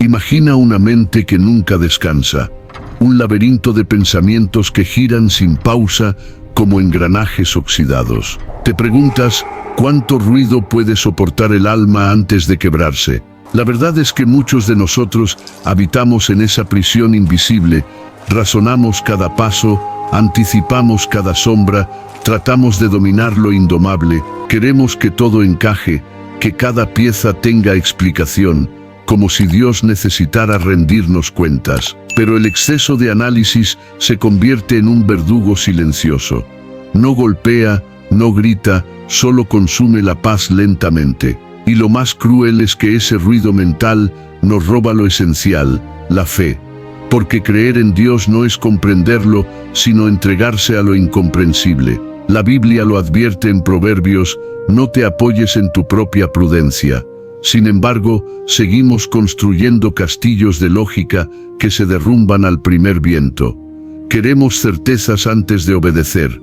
Imagina una mente que nunca descansa, un laberinto de pensamientos que giran sin pausa como engranajes oxidados. Te preguntas, ¿cuánto ruido puede soportar el alma antes de quebrarse? La verdad es que muchos de nosotros habitamos en esa prisión invisible, razonamos cada paso, anticipamos cada sombra, tratamos de dominar lo indomable, queremos que todo encaje, que cada pieza tenga explicación, como si Dios necesitara rendirnos cuentas. Pero el exceso de análisis se convierte en un verdugo silencioso. No golpea, no grita, solo consume la paz lentamente. Y lo más cruel es que ese ruido mental nos roba lo esencial, la fe. Porque creer en Dios no es comprenderlo, sino entregarse a lo incomprensible. La Biblia lo advierte en Proverbios: no te apoyes en tu propia prudencia. Sin embargo, seguimos construyendo castillos de lógica que se derrumban al primer viento. Queremos certezas antes de obedecer.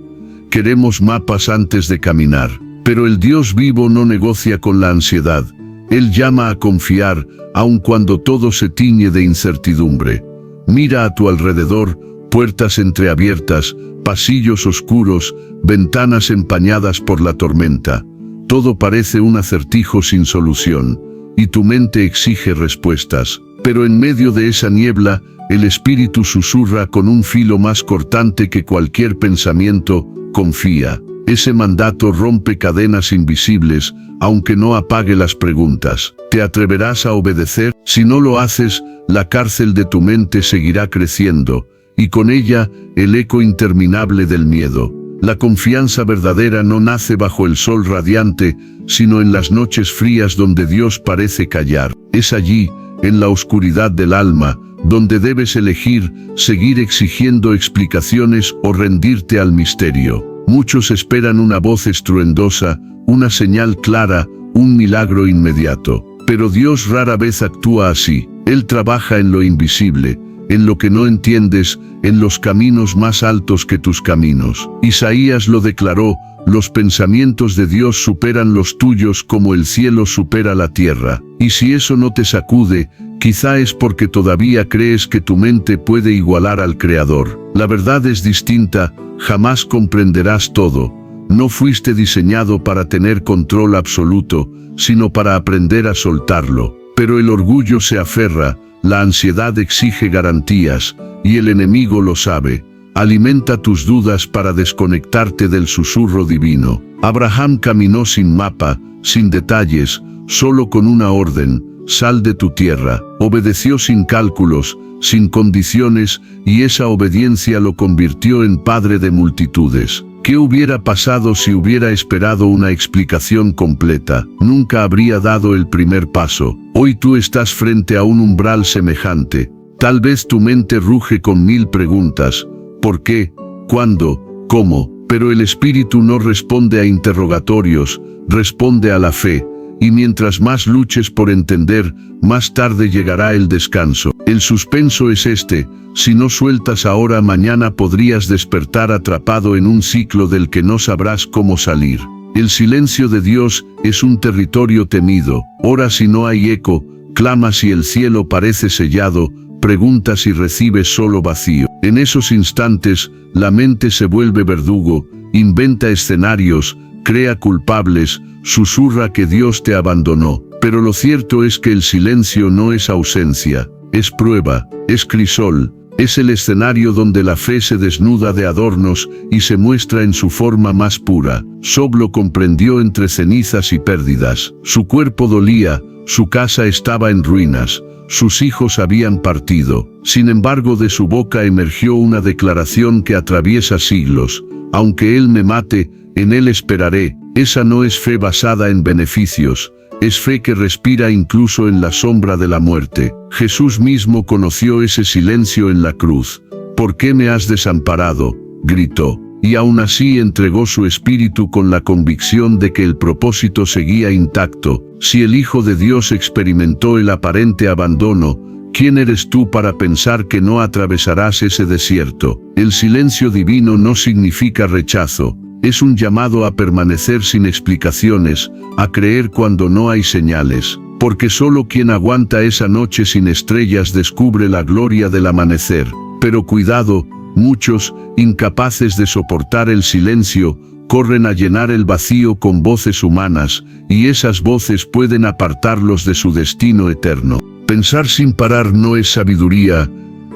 Queremos mapas antes de caminar. Pero el Dios vivo no negocia con la ansiedad. Él llama a confiar, aun cuando todo se tiñe de incertidumbre. Mira a tu alrededor, puertas entreabiertas, pasillos oscuros, ventanas empañadas por la tormenta. Todo parece un acertijo sin solución, y tu mente exige respuestas. Pero en medio de esa niebla, el espíritu susurra con un filo más cortante que cualquier pensamiento: confía. Ese mandato rompe cadenas invisibles, aunque no apague las preguntas. ¿Te atreverás a obedecer? Si no lo haces, la cárcel de tu mente seguirá creciendo, y con ella, el eco interminable del miedo. La confianza verdadera no nace bajo el sol radiante, sino en las noches frías donde Dios parece callar. Es allí, en la oscuridad del alma, donde debes elegir seguir exigiendo explicaciones o rendirte al misterio. Muchos esperan una voz estruendosa, una señal clara, un milagro inmediato. Pero Dios rara vez actúa así. Él trabaja en lo invisible, en lo que no entiendes, en los caminos más altos que tus caminos. Isaías lo declaró: los pensamientos de Dios superan los tuyos como el cielo supera la tierra. Y si eso no te sacude, quizá es porque todavía crees que tu mente puede igualar al Creador. La verdad es distinta: jamás comprenderás todo. No fuiste diseñado para tener control absoluto, sino para aprender a soltarlo. Pero el orgullo se aferra, la ansiedad exige garantías, y el enemigo lo sabe. Alimenta tus dudas para desconectarte del susurro divino. Abraham caminó sin mapa, sin detalles, solo con una orden: sal de tu tierra. Obedeció sin cálculos, sin condiciones, y esa obediencia lo convirtió en padre de multitudes. ¿Qué hubiera pasado si hubiera esperado una explicación completa? Nunca habría dado el primer paso. Hoy tú estás frente a un umbral semejante. Tal vez tu mente ruge con 1000 preguntas. ¿Por qué? ¿Cuándo? ¿Cómo? Pero el espíritu no responde a interrogatorios, responde a la fe. Y mientras más luches por entender, más tarde llegará el descanso. El suspenso es este: si no sueltas ahora, mañana podrías despertar atrapado en un ciclo del que no sabrás cómo salir. El silencio de Dios es un territorio temido. Oras y no hay eco, clamas y el cielo parece sellado, preguntas y recibes solo vacío. En esos instantes, la mente se vuelve verdugo, inventa escenarios, crea culpables, susurra que Dios te abandonó. Pero lo cierto es que el silencio no es ausencia, es prueba, es crisol, es el escenario donde la fe se desnuda de adornos y se muestra en su forma más pura. Job lo comprendió entre cenizas y pérdidas. Su cuerpo dolía, su casa estaba en ruinas, sus hijos habían partido. Sin embargo, de su boca emergió una declaración que atraviesa siglos: aunque Él me mate, en Él esperaré. Esa no es fe basada en beneficios, es fe que respira incluso en la sombra de la muerte. Jesús mismo conoció ese silencio en la cruz. ¿Por qué me has desamparado?, gritó. Y aún así entregó su espíritu con la convicción de que el propósito seguía intacto. Si el Hijo de Dios experimentó el aparente abandono, ¿quién eres tú para pensar que no atravesarás ese desierto? El silencio divino no significa rechazo. Es un llamado a permanecer sin explicaciones, a creer cuando no hay señales. porque solo quien aguanta esa noche sin estrellas descubre la gloria del amanecer. Pero cuidado, muchos, incapaces de soportar el silencio, corren a llenar el vacío con voces humanas, y esas voces pueden apartarlos de su destino eterno. Pensar sin parar no es sabiduría,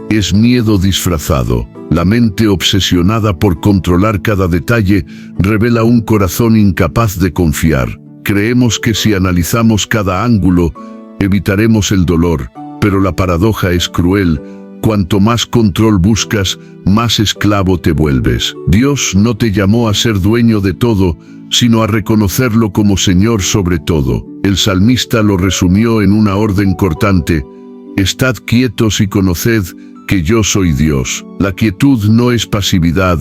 es miedo disfrazado. La mente obsesionada por controlar cada detalle revela un corazón incapaz de confiar. Creemos que si analizamos cada ángulo, evitaremos el dolor, pero la paradoja es cruel. Cuanto más control buscas, más esclavo te vuelves. Dios no te llamó a ser dueño de todo, sino a reconocerlo como Señor sobre todo. El salmista lo resumió en una orden cortante: estad quietos y conoced que yo soy Dios. La quietud no es pasividad,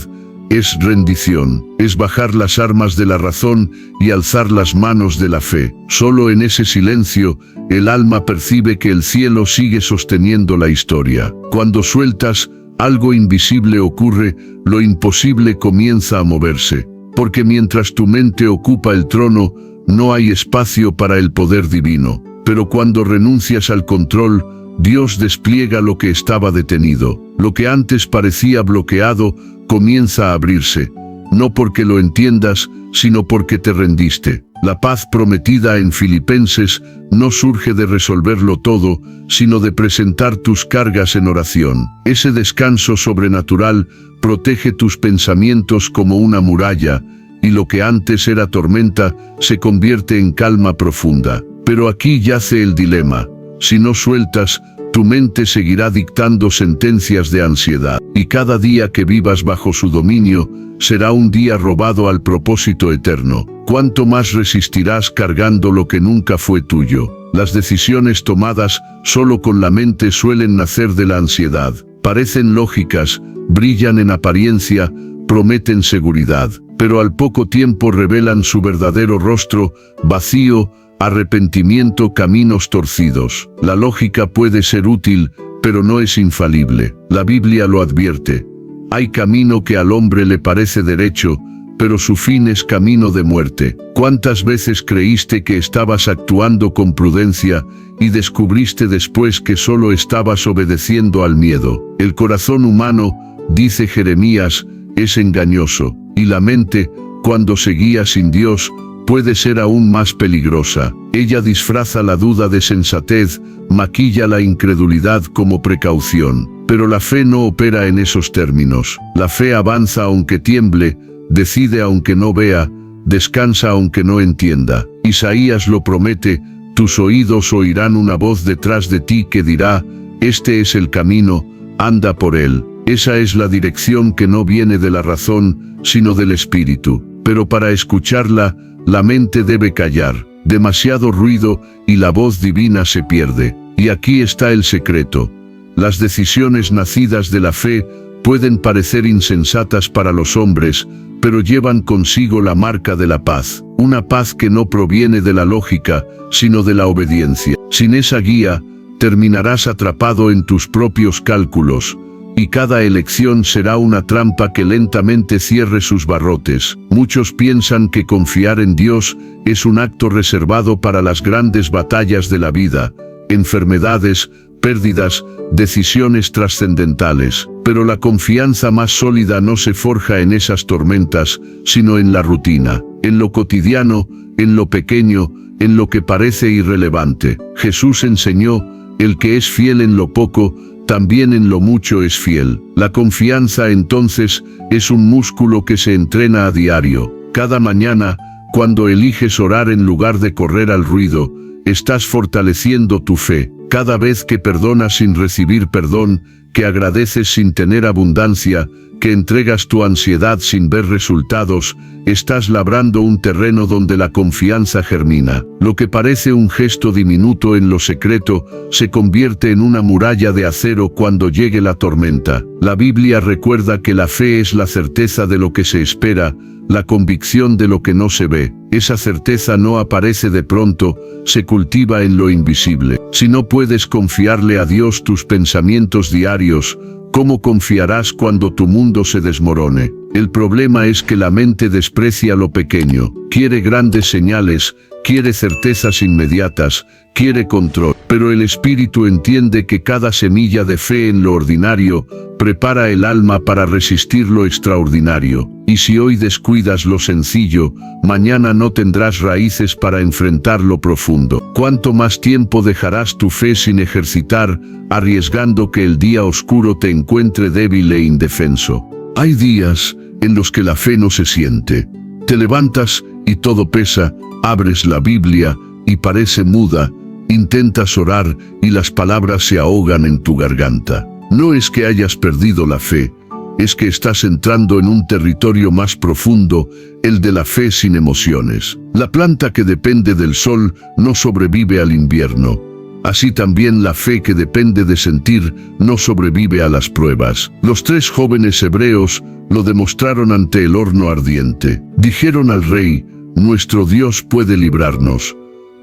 es rendición, es bajar las armas de la razón y alzar las manos de la fe. Solo en ese silencio, el alma percibe que el cielo sigue sosteniendo la historia. Cuando sueltas, algo invisible ocurre, lo imposible comienza a moverse. Porque mientras tu mente ocupa el trono, no hay espacio para el poder divino. Pero cuando renuncias al control, Dios despliega lo que estaba detenido. Lo que antes parecía bloqueado, comienza a abrirse. No porque lo entiendas, sino porque te rendiste. La paz prometida en Filipenses no surge de resolverlo todo, sino de presentar tus cargas en oración. Ese descanso sobrenatural protege tus pensamientos como una muralla, y lo que antes era tormenta se convierte en calma profunda. Pero aquí yace el dilema. Si no sueltas, tu mente seguirá dictando sentencias de ansiedad, y cada día que vivas bajo su dominio será un día robado al propósito eterno. ¿Cuánto más resistirás cargando lo que nunca fue tuyo? Las decisiones tomadas solo con la mente suelen nacer de la ansiedad. Parecen lógicas, brillan en apariencia, prometen seguridad, pero al poco tiempo revelan su verdadero rostro: vacío, arrepentimiento, caminos torcidos. La lógica puede ser útil, pero no es infalible. La Biblia lo advierte. Hay camino que al hombre le parece derecho, pero su fin es camino de muerte. ¿Cuántas veces creíste que estabas actuando con prudencia y descubriste después que solo estabas obedeciendo al miedo? El corazón humano, dice Jeremías, es engañoso, y la mente, cuando se guía sin Dios, puede ser aún más peligrosa. Ella disfraza la duda de sensatez, maquilla la incredulidad como precaución. Pero la fe no opera en esos términos. La fe avanza aunque tiemble, decide aunque no vea, descansa aunque no entienda. Isaías lo promete: tus oídos oirán una voz detrás de ti que dirá: este es el camino, anda por él. Esa es la dirección que no viene de la razón, sino del espíritu. Pero para escucharla, la mente debe callar. Demasiado ruido y la voz divina se pierde. Y aquí está el secreto. Las decisiones nacidas de la fe pueden parecer insensatas para los hombres, pero llevan consigo la marca de la paz. Una paz que no proviene de la lógica, sino de la obediencia. Sin esa guía, terminarás atrapado en tus propios cálculos, y cada elección será una trampa que lentamente cierre sus barrotes. Muchos piensan que confiar en Dios es un acto reservado para las grandes batallas de la vida, enfermedades, pérdidas, decisiones trascendentales. Pero la confianza más sólida no se forja en esas tormentas, sino en la rutina, en lo cotidiano, en lo pequeño, en lo que parece irrelevante. Jesús enseñó: el que es fiel en lo poco, también en lo mucho es fiel. La confianza entonces es un músculo que se entrena a diario. Cada mañana, cuando eliges orar en lugar de correr al ruido, estás fortaleciendo tu fe. Cada vez que perdonas sin recibir perdón, que agradeces sin tener abundancia, que entregas tu ansiedad sin ver resultados, estás labrando un terreno donde la confianza germina. Lo que parece un gesto diminuto en lo secreto, se convierte en una muralla de acero cuando llegue la tormenta. La Biblia recuerda que la fe es la certeza de lo que se espera, la convicción de lo que no se ve. Esa certeza no aparece de pronto, se cultiva en lo invisible. Si no puedes confiarle a Dios tus pensamientos diarios, ¿Cómo confiarás cuando tu mundo se desmorone? El problema es que la mente desprecia lo pequeño, quiere grandes señales, quiere certezas inmediatas, quiere control. Pero el espíritu entiende que cada semilla de fe en lo ordinario prepara el alma para resistir lo extraordinario. Y si hoy descuidas lo sencillo, mañana no tendrás raíces para enfrentar lo profundo. ¿Cuánto más tiempo dejarás tu fe sin ejercitar, arriesgando que el día oscuro te encuentre débil e indefenso? Hay días en los que la fe no se siente. Te levantas y todo pesa, abres la Biblia y parece muda, intentas orar y las palabras se ahogan en tu garganta. No es que hayas perdido la fe, es que estás entrando en un territorio más profundo, el de la fe sin emociones. La planta que depende del sol no sobrevive al invierno. Así también la fe que depende de sentir no sobrevive a las pruebas. Los 3 jóvenes hebreos lo demostraron ante el horno ardiente. Dijeron al rey: nuestro Dios puede librarnos,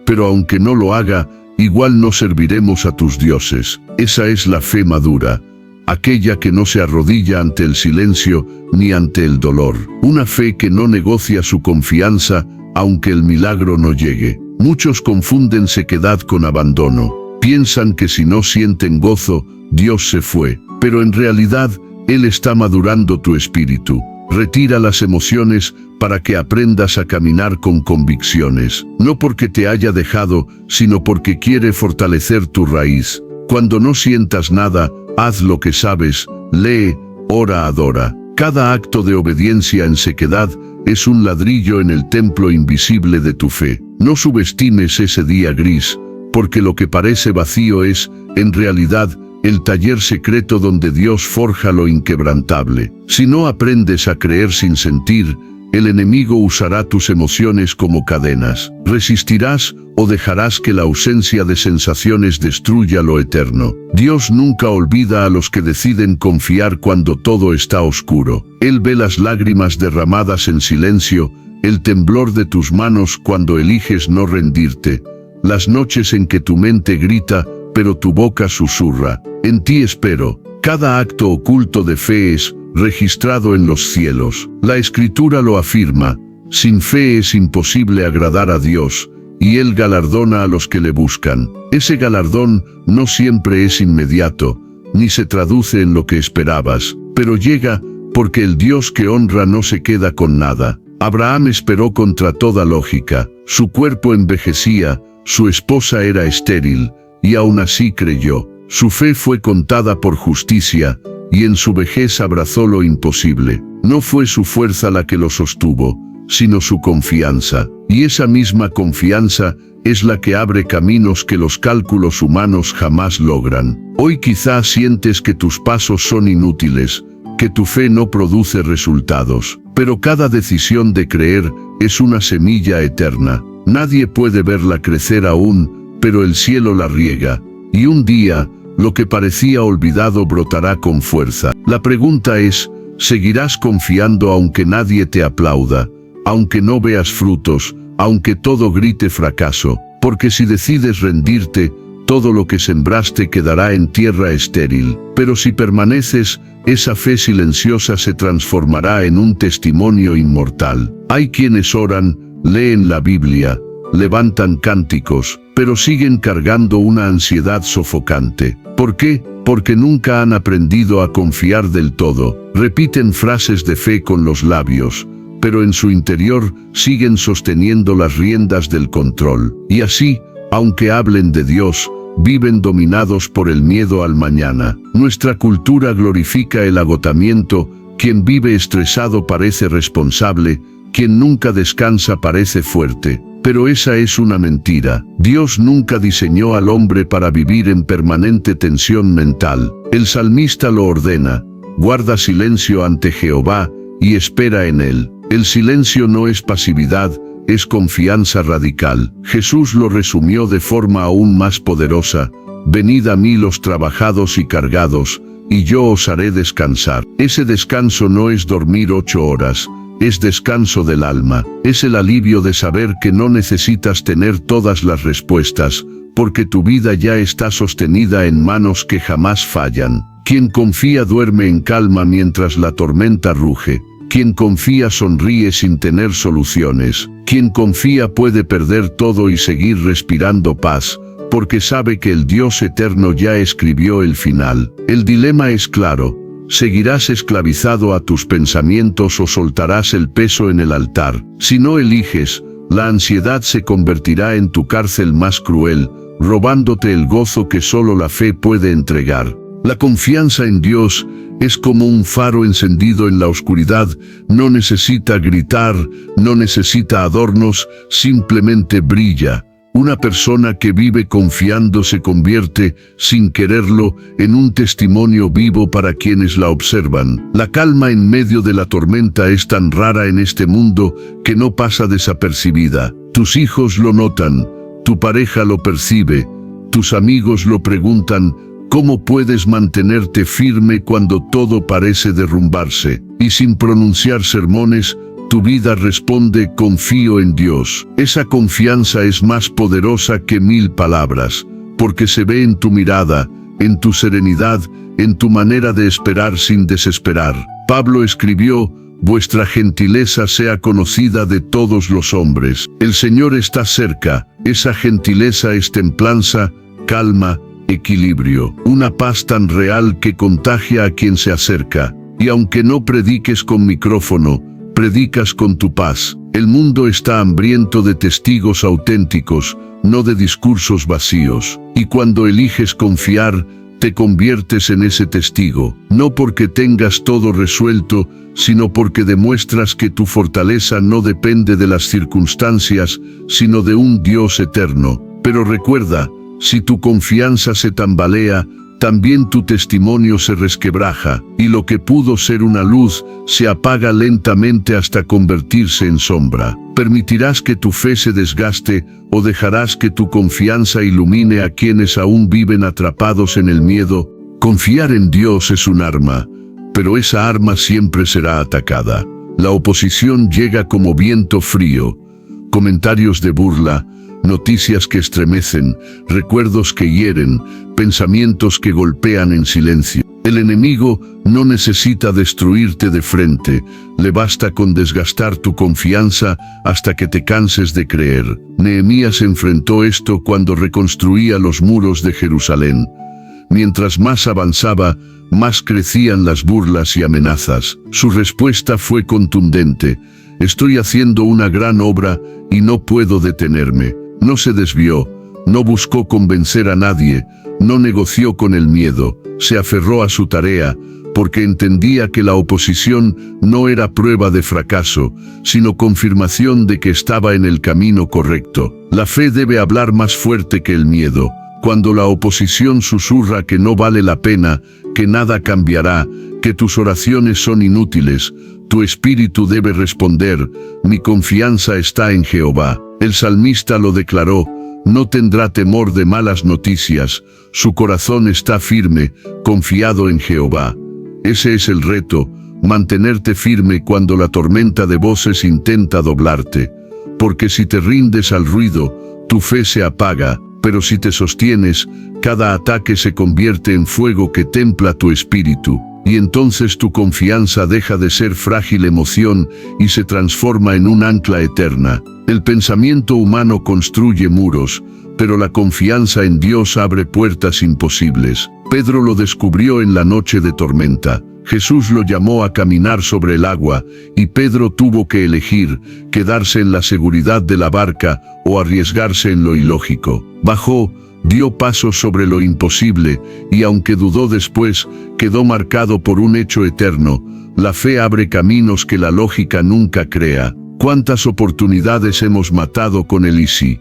pero aunque no lo haga, igual no serviremos a tus dioses. Esa es la fe madura, aquella que no se arrodilla ante el silencio ni ante el dolor. Una fe que no negocia su confianza, aunque el milagro no llegue. Muchos confunden sequedad con abandono. Piensan que si no sienten gozo, Dios se fue. Pero en realidad, Él está madurando tu espíritu. Retira las emociones para que aprendas a caminar con convicciones. No porque te haya dejado, sino porque quiere fortalecer tu raíz. Cuando no sientas nada, haz lo que sabes, lee, ora, adora. Cada acto de obediencia en sequedad es un ladrillo en el templo invisible de tu fe. No subestimes ese día gris, porque lo que parece vacío es, en realidad, el taller secreto donde Dios forja lo inquebrantable. Si no aprendes a creer sin sentir, el enemigo usará tus emociones como cadenas. Resistirás o dejarás que la ausencia de sensaciones destruya lo eterno. Dios nunca olvida a los que deciden confiar cuando todo está oscuro. Él ve las lágrimas derramadas en silencio, el temblor de tus manos cuando eliges no rendirte, las noches en que tu mente grita, pero tu boca susurra: en ti espero. Cada acto oculto de fe es registrado en los cielos. La Escritura lo afirma: sin fe es imposible agradar a Dios, y Él galardona a los que le buscan. Ese galardón no siempre es inmediato, ni se traduce en lo que esperabas, pero llega porque el Dios que honra no se queda con nada. Abraham esperó contra toda lógica. Su cuerpo envejecía, su esposa era estéril, y aún así creyó. Su fe fue contada por justicia, y en su vejez abrazó lo imposible. No fue su fuerza la que lo sostuvo, sino su confianza. Y esa misma confianza es la que abre caminos que los cálculos humanos jamás logran. Hoy quizás sientes que tus pasos son inútiles, que tu fe no produce resultados. Pero cada decisión de creer es una semilla eterna. Nadie puede verla crecer aún, pero el cielo la riega. Y un día, lo que parecía olvidado brotará con fuerza. La pregunta es: ¿seguirás confiando aunque nadie te aplauda, aunque no veas frutos, aunque todo grite fracaso? Porque si decides rendirte, todo lo que sembraste quedará en tierra estéril. Pero si permaneces, esa fe silenciosa se transformará en un testimonio inmortal. Hay quienes oran, leen la Biblia, levantan cánticos, pero siguen cargando una ansiedad sofocante. ¿Por qué? Porque nunca han aprendido a confiar del todo. Repiten frases de fe con los labios, pero en su interior siguen sosteniendo las riendas del control. Y así, aunque hablen de Dios, viven dominados por el miedo al mañana. Nuestra cultura glorifica el agotamiento. Quien vive estresado parece responsable, quien nunca descansa parece fuerte. Pero esa es una mentira. Dios nunca diseñó al hombre para vivir en permanente tensión mental. El salmista lo ordena: guarda silencio ante Jehová y espera en Él. El silencio no es pasividad, es confianza radical. Jesús lo resumió de forma aún más poderosa: venid a mí los trabajados y cargados, y yo os haré descansar. Ese descanso no es dormir 8 horas, es descanso del alma. Es el alivio de saber que no necesitas tener todas las respuestas, porque tu vida ya está sostenida en manos que jamás fallan. Quien confía duerme en calma mientras la tormenta ruge. Quien confía sonríe sin tener soluciones. Quien confía puede perder todo y seguir respirando paz, porque sabe que el Dios eterno ya escribió el final. El dilema es claro: ¿seguirás esclavizado a tus pensamientos o soltarás el peso en el altar? Si no eliges, la ansiedad se convertirá en tu cárcel más cruel, robándote el gozo que solo la fe puede entregar. La confianza en Dios es como un faro encendido en la oscuridad. No necesita gritar, no necesita adornos, simplemente brilla. Una persona que vive confiando se convierte, sin quererlo, en un testimonio vivo para quienes la observan. La calma en medio de la tormenta es tan rara en este mundo que no pasa desapercibida. Tus hijos lo notan, tu pareja lo percibe, tus amigos lo preguntan: ¿cómo puedes mantenerte firme cuando todo parece derrumbarse? Y sin pronunciar sermones, tu vida responde: confío en Dios. Esa confianza es más poderosa que 1000 palabras, porque se ve en tu mirada, en tu serenidad, en tu manera de esperar sin desesperar. Pablo escribió: vuestra gentileza sea conocida de todos los hombres. El Señor está cerca. Esa gentileza es templanza, calma, equilibrio, una paz tan real que contagia a quien se acerca. Y aunque no prediques con micrófono, predicas con tu paz. El mundo está hambriento de testigos auténticos, no de discursos vacíos. Y cuando eliges confiar, te conviertes en ese testigo, no porque tengas todo resuelto, sino porque demuestras que tu fortaleza no depende de las circunstancias, sino de un Dios eterno. Pero recuerda, si tu confianza se tambalea, también tu testimonio se resquebraja, y lo que pudo ser una luz, se apaga lentamente hasta convertirse en sombra. ¿Permitirás que tu fe se desgaste, o dejarás que tu confianza ilumine a quienes aún viven atrapados en el miedo? Confiar en Dios es un arma, pero esa arma siempre será atacada. La oposición llega como viento frío, comentarios de burla, noticias que estremecen, recuerdos que hieren, pensamientos que golpean en silencio. El enemigo no necesita destruirte de frente, le basta con desgastar tu confianza hasta que te canses de creer. Nehemías enfrentó esto cuando reconstruía los muros de Jerusalén. Mientras más avanzaba, más crecían las burlas y amenazas. Su respuesta fue contundente: estoy haciendo una gran obra y no puedo detenerme. No se desvió, no buscó convencer a nadie, no negoció con el miedo, se aferró a su tarea, porque entendía que la oposición no era prueba de fracaso, sino confirmación de que estaba en el camino correcto. La fe debe hablar más fuerte que el miedo. Cuando la oposición susurra que no vale la pena, que nada cambiará, que tus oraciones son inútiles, tu espíritu debe responder: mi confianza está en Jehová. El salmista lo declaró: no tendrá temor de malas noticias, su corazón está firme, confiado en Jehová. Ese es el reto, mantenerte firme cuando la tormenta de voces intenta doblarte. Porque si te rindes al ruido, tu fe se apaga, pero si te sostienes, cada ataque se convierte en fuego que templa tu espíritu. Y entonces tu confianza deja de ser frágil emoción y se transforma en un ancla eterna. El pensamiento humano construye muros, pero la confianza en Dios abre puertas imposibles. Pedro lo descubrió en la noche de tormenta. Jesús lo llamó a caminar sobre el agua, y Pedro tuvo que elegir, quedarse en la seguridad de la barca o arriesgarse en lo ilógico. Bajó, dio pasos sobre lo imposible, y aunque dudó después, quedó marcado por un hecho eterno. La fe abre caminos que la lógica nunca crea. ¿Cuántas oportunidades hemos matado con el y si?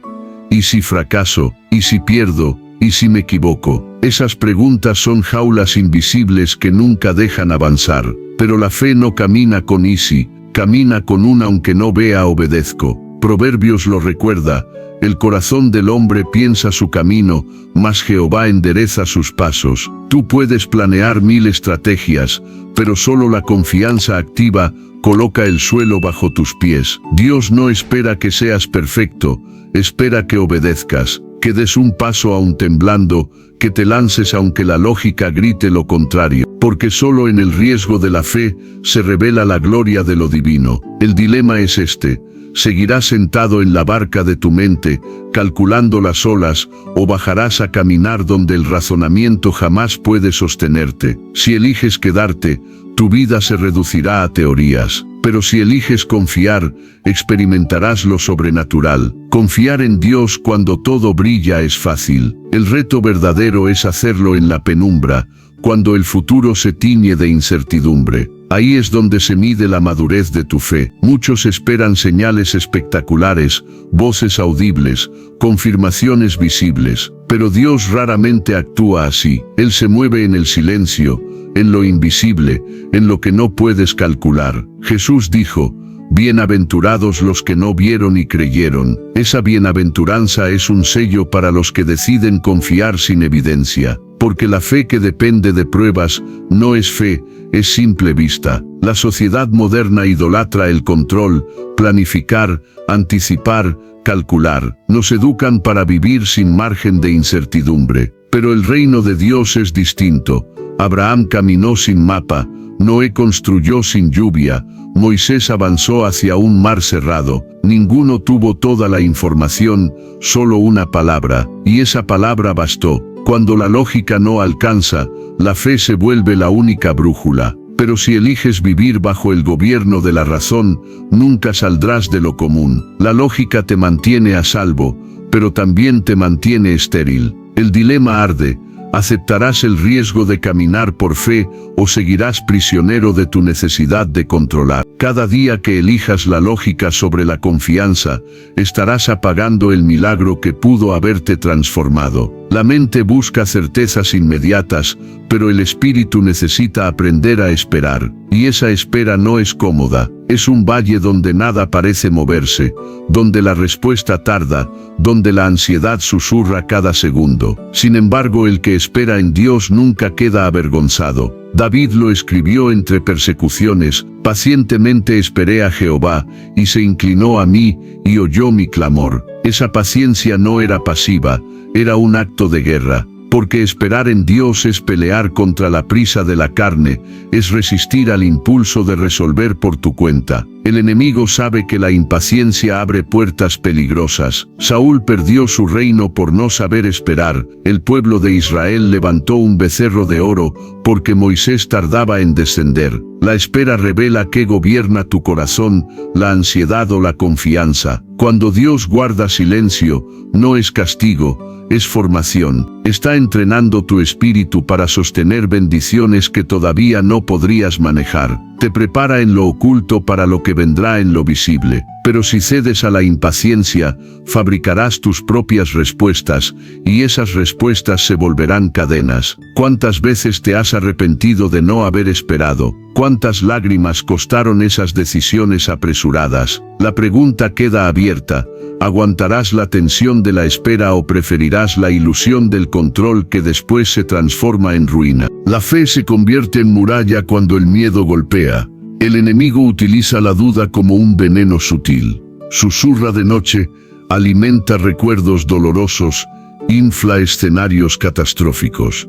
¿Y si fracaso? ¿Y si pierdo? ¿Y si me equivoco? Esas preguntas son jaulas invisibles que nunca dejan avanzar. Pero la fe no camina con y si, camina con un aunque no vea obedezco. Proverbios lo recuerda: el corazón del hombre piensa su camino, mas Jehová endereza sus pasos. Tú puedes planear 1000 estrategias, pero solo la confianza activa coloca el suelo bajo tus pies. Dios no espera que seas perfecto, espera que obedezcas. que des un paso aún temblando, que te lances aunque la lógica grite lo contrario, porque solo en el riesgo de la fe se revela la gloria de lo divino. El dilema es este: ¿seguirás sentado en la barca de tu mente, calculando las olas, o bajarás a caminar donde el razonamiento jamás puede sostenerte? Si eliges quedarte, tu vida se reducirá a teorías. Pero si eliges confiar, experimentarás lo sobrenatural. Confiar en Dios cuando todo brilla es fácil. El reto verdadero es hacerlo en la penumbra, cuando el futuro se tiñe de incertidumbre. Ahí es donde se mide la madurez de tu fe. Muchos esperan señales espectaculares, voces audibles, confirmaciones visibles. Pero Dios raramente actúa así. Él se mueve en el silencio, en lo invisible, en lo que no puedes calcular. Jesús dijo: bienaventurados los que no vieron y creyeron. Esa bienaventuranza es un sello para los que deciden confiar sin evidencia. Porque la fe que depende de pruebas no es fe, es simple vista. La sociedad moderna idolatra el control, planificar, anticipar, calcular. Nos educan para vivir sin margen de incertidumbre. Pero el reino de Dios es distinto. Abraham caminó sin mapa, Noé construyó sin lluvia, Moisés avanzó hacia un mar cerrado. Ninguno tuvo toda la información, solo una palabra, y esa palabra bastó. Cuando la lógica no alcanza, la fe se vuelve la única brújula. Pero si eliges vivir bajo el gobierno de la razón, nunca saldrás de lo común. La lógica te mantiene a salvo, pero también te mantiene estéril. El dilema arde: ¿aceptarás el riesgo de caminar por fe o seguirás prisionero de tu necesidad de controlar? Cada día que elijas la lógica sobre la confianza, estarás apagando el milagro que pudo haberte transformado. La mente busca certezas inmediatas, pero el espíritu necesita aprender a esperar. Y esa espera no es cómoda. Es un valle donde nada parece moverse, donde la respuesta tarda, donde la ansiedad susurra cada segundo. Sin embargo, el que espera en Dios nunca queda avergonzado. David lo escribió entre persecuciones: pacientemente esperé a Jehová, y se inclinó a mí, y oyó mi clamor. Esa paciencia no era pasiva, era un acto de guerra. Porque esperar en Dios es pelear contra la prisa de la carne, es resistir al impulso de resolver por tu cuenta. El enemigo sabe que la impaciencia abre puertas peligrosas. Saúl perdió su reino por no saber esperar. El pueblo de Israel levantó un becerro de oro porque Moisés tardaba en descender. La espera revela qué gobierna tu corazón, la ansiedad o la confianza. Cuando Dios guarda silencio, no es castigo, es formación. Está entrenando tu espíritu para sostener bendiciones que todavía no podrías manejar. Te prepara en lo oculto para lo que vendrá en lo visible. Pero si cedes a la impaciencia, fabricarás tus propias respuestas, y esas respuestas se volverán cadenas. ¿Cuántas veces te has arrepentido de no haber esperado? ¿Cuántas lágrimas costaron esas decisiones apresuradas? La pregunta queda abierta: ¿aguantarás la tensión de la espera o preferirás la ilusión del control que después se transforma en ruina? La fe se convierte en muralla cuando el miedo golpea. El enemigo utiliza la duda como un veneno sutil. Susurra de noche, alimenta recuerdos dolorosos, infla escenarios catastróficos.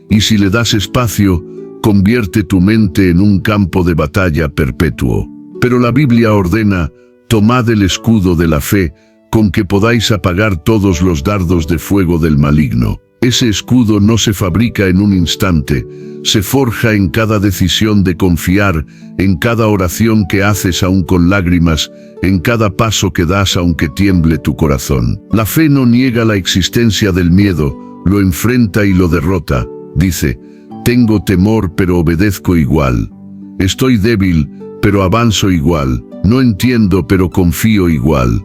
Y si le das espacio, convierte tu mente en un campo de batalla perpetuo. Pero la Biblia ordena: tomad el escudo de la fe, con que podáis apagar todos los dardos de fuego del maligno. Ese escudo no se fabrica en un instante, se forja en cada decisión de confiar, en cada oración que haces aun con lágrimas, en cada paso que das aunque tiemble tu corazón. La fe no niega la existencia del miedo, lo enfrenta y lo derrota. Dice: tengo temor pero obedezco igual. Estoy débil, pero avanzo igual. No entiendo pero confío igual.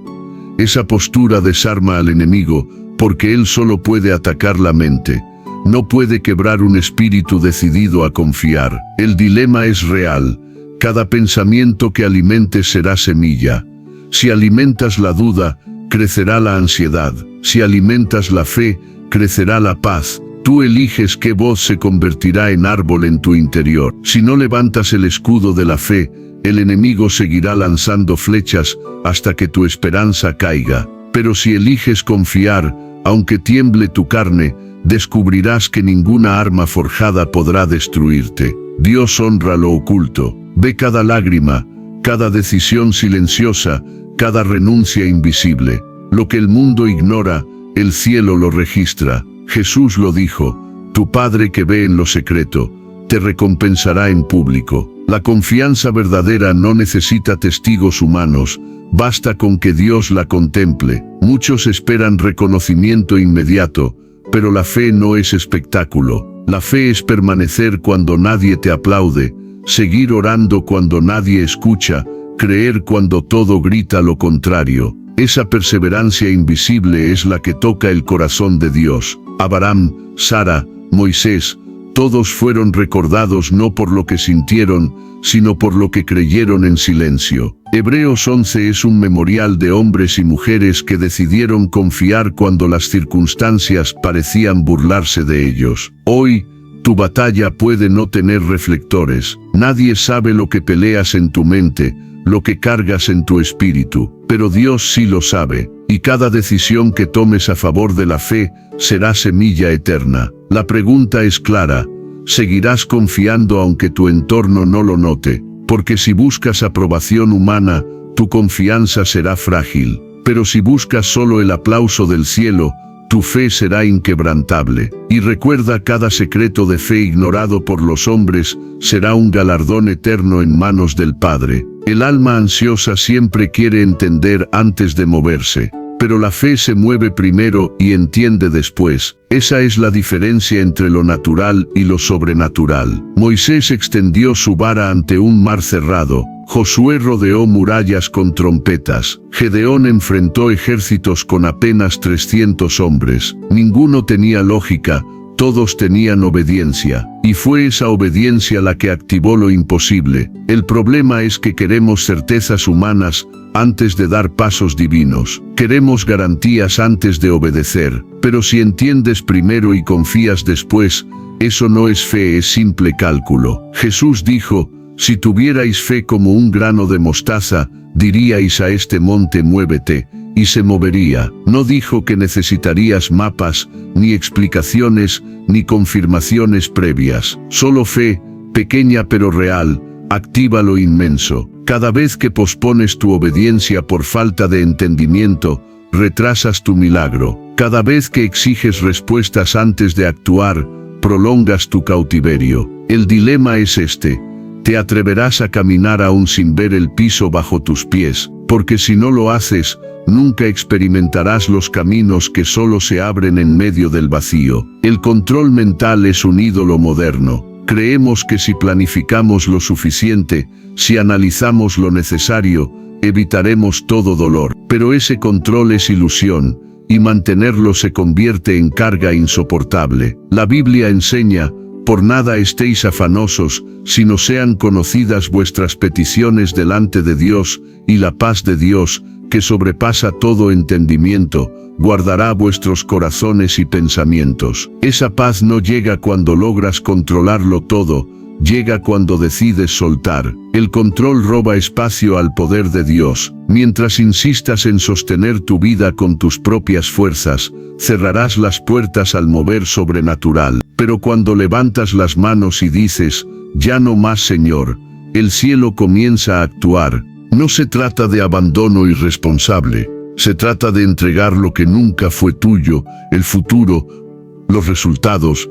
Esa postura desarma al enemigo, porque él solo puede atacar la mente. No puede quebrar un espíritu decidido a confiar. El dilema es real. Cada pensamiento que alimentes será semilla. Si alimentas la duda, crecerá la ansiedad. Si alimentas la fe, crecerá la paz. Tú eliges qué voz se convertirá en árbol en tu interior. Si no levantas el escudo de la fe, el enemigo seguirá lanzando flechas hasta que tu esperanza caiga. Pero si eliges confiar, Aunque tiemble tu carne, descubrirás que ninguna arma forjada podrá destruirte. Dios honra lo oculto. Ve cada lágrima, cada decisión silenciosa, cada renuncia invisible. Lo que el mundo ignora, el cielo lo registra. Jesús lo dijo: tu Padre que ve en lo secreto, te recompensará en público. La confianza verdadera no necesita testigos humanos, basta con que Dios la contemple. Muchos esperan reconocimiento inmediato, pero la fe no es espectáculo. La fe es permanecer cuando nadie te aplaude, seguir orando cuando nadie escucha, creer cuando todo grita lo contrario. Esa perseverancia invisible es la que toca el corazón de Dios. Abraham, Sara, Moisés, todos fueron recordados no por lo que sintieron, sino por lo que creyeron en silencio. Hebreos 11 es un memorial de hombres y mujeres que decidieron confiar cuando las circunstancias parecían burlarse de ellos. Hoy, tu batalla puede no tener reflectores. Nadie sabe lo que peleas en tu mente, lo que cargas en tu espíritu, pero Dios sí lo sabe, y cada decisión que tomes a favor de la fe será semilla eterna. La pregunta es clara: ¿seguirás confiando aunque tu entorno no lo note? Porque si buscas aprobación humana, tu confianza será frágil, pero si buscas solo el aplauso del cielo, tu fe será inquebrantable. Y recuerda, cada secreto de fe ignorado por los hombres será un galardón eterno en manos del Padre. El alma ansiosa siempre quiere entender antes de moverse, pero la fe se mueve primero y entiende después. Esa es la diferencia entre lo natural y lo sobrenatural. Moisés extendió su vara ante un mar cerrado. Josué rodeó murallas con trompetas. Gedeón enfrentó ejércitos con apenas 300 hombres. Ninguno tenía lógica, todos tenían obediencia. Y fue esa obediencia la que activó lo imposible. El problema es que queremos certezas humanas antes de dar pasos divinos. Queremos garantías antes de obedecer. Pero si entiendes primero y confías después, eso no es fe, es simple cálculo. Jesús dijo: si tuvierais fe como un grano de mostaza, diríais a este monte: muévete, y se movería. No dijo que necesitarías mapas, ni explicaciones, ni confirmaciones previas. Solo fe, pequeña pero real, activa lo inmenso. Cada vez que pospones tu obediencia por falta de entendimiento, retrasas tu milagro. Cada vez que exiges respuestas antes de actuar, prolongas tu cautiverio. El dilema es este: ¿te atreverás a caminar aún sin ver el piso bajo tus pies? Porque si no lo haces, nunca experimentarás los caminos que solo se abren en medio del vacío. El control mental es un ídolo moderno. Creemos que si planificamos lo suficiente, si analizamos lo necesario, evitaremos todo dolor. Pero ese control es ilusión, y mantenerlo se convierte en carga insoportable. La Biblia enseña: por nada estéis afanosos, sino sean conocidas vuestras peticiones delante de Dios, y la paz de Dios, que sobrepasa todo entendimiento, guardará vuestros corazones y pensamientos. Esa paz no llega cuando logras controlarlo todo, llega cuando decides soltar. El control roba espacio al poder de Dios. Mientras insistas en sostener tu vida con tus propias fuerzas, cerrarás las puertas al mover sobrenatural. Pero cuando levantas las manos y dices: ya no más, Señor, el cielo comienza a actuar. No se trata de abandono irresponsable, se trata de entregar lo que nunca fue tuyo, el futuro, los resultados,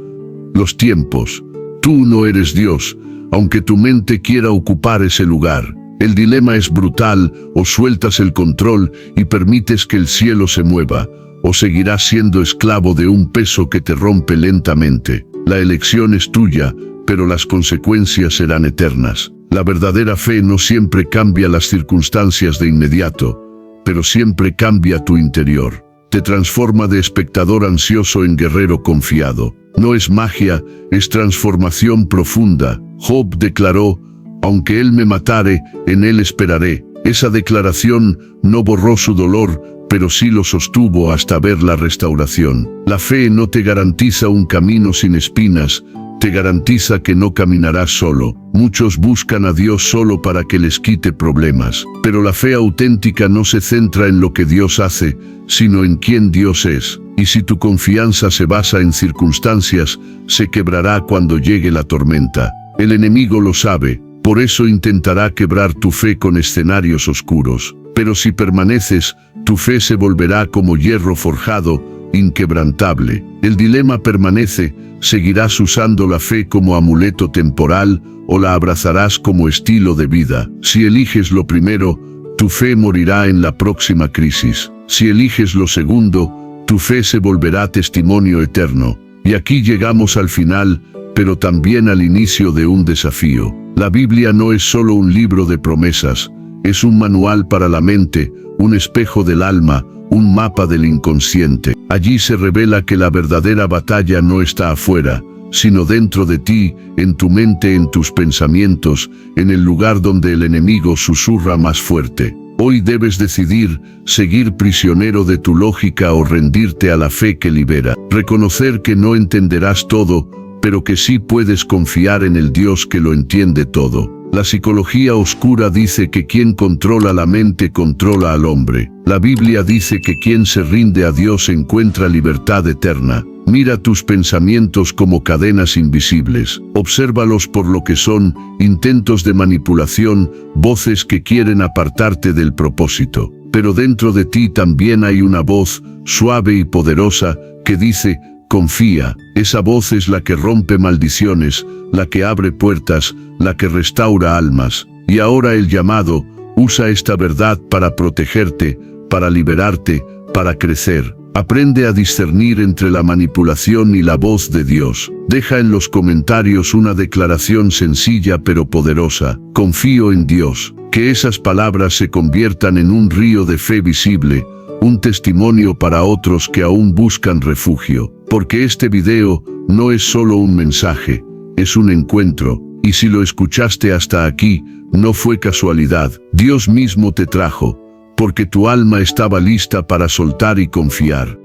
los tiempos. Tú no eres Dios, aunque tu mente quiera ocupar ese lugar. El dilema es brutal: o sueltas el control y permites que el cielo se mueva, o seguirás siendo esclavo de un peso que te rompe lentamente. La elección es tuya, pero las consecuencias serán eternas. La verdadera fe no siempre cambia las circunstancias de inmediato, pero siempre cambia tu interior. Te transforma de espectador ansioso en guerrero confiado. No es magia, es transformación profunda. Job declaró: aunque él me matare, en él esperaré. Esa declaración no borró su dolor, pero sí lo sostuvo hasta ver la restauración. La fe no te garantiza un camino sin espinas, te garantiza que no caminarás solo. Muchos buscan a Dios solo para que les quite problemas, pero la fe auténtica no se centra en lo que Dios hace, sino en quién Dios es. Y si tu confianza se basa en circunstancias, se quebrará cuando llegue la tormenta. El enemigo lo sabe, por eso intentará quebrar tu fe con escenarios oscuros. Pero si permaneces, tu fe se volverá como hierro forjado, inquebrantable. El dilema permanece: ¿seguirás usando la fe como amuleto temporal o la abrazarás como estilo de vida? Si eliges lo primero, tu fe morirá en la próxima crisis. Si eliges lo segundo, tu fe se volverá testimonio eterno. Y aquí llegamos al final, pero también al inicio de un desafío. La Biblia no es solo un libro de promesas, es un manual para la mente, un espejo del alma, un mapa del inconsciente. Allí se revela que la verdadera batalla no está afuera, sino dentro de ti, en tu mente, en tus pensamientos, en el lugar donde el enemigo susurra más fuerte. Hoy debes decidir, seguir prisionero de tu lógica o rendirte a la fe que libera. Reconocer que no entenderás todo, pero que sí puedes confiar en el Dios que lo entiende todo. La psicología oscura dice que quien controla la mente controla al hombre. La Biblia dice que quien se rinde a Dios encuentra libertad eterna. Mira tus pensamientos como cadenas invisibles. Obsérvalos por lo que son: intentos de manipulación, voces que quieren apartarte del propósito. Pero dentro de ti también hay una voz, suave y poderosa, que dice: confía. Esa voz es la que rompe maldiciones, la que abre puertas, la que restaura almas. Y ahora el llamado: usa esta verdad para protegerte, para liberarte, para crecer. Aprende a discernir entre la manipulación y la voz de Dios. Deja en los comentarios una declaración sencilla pero poderosa: confío en Dios. Que esas palabras se conviertan en un río de fe visible, un testimonio para otros que aún buscan refugio. Porque este video no es solo un mensaje, es un encuentro. Y si lo escuchaste hasta aquí, no fue casualidad. Dios mismo te trajo, porque tu alma estaba lista para soltar y confiar.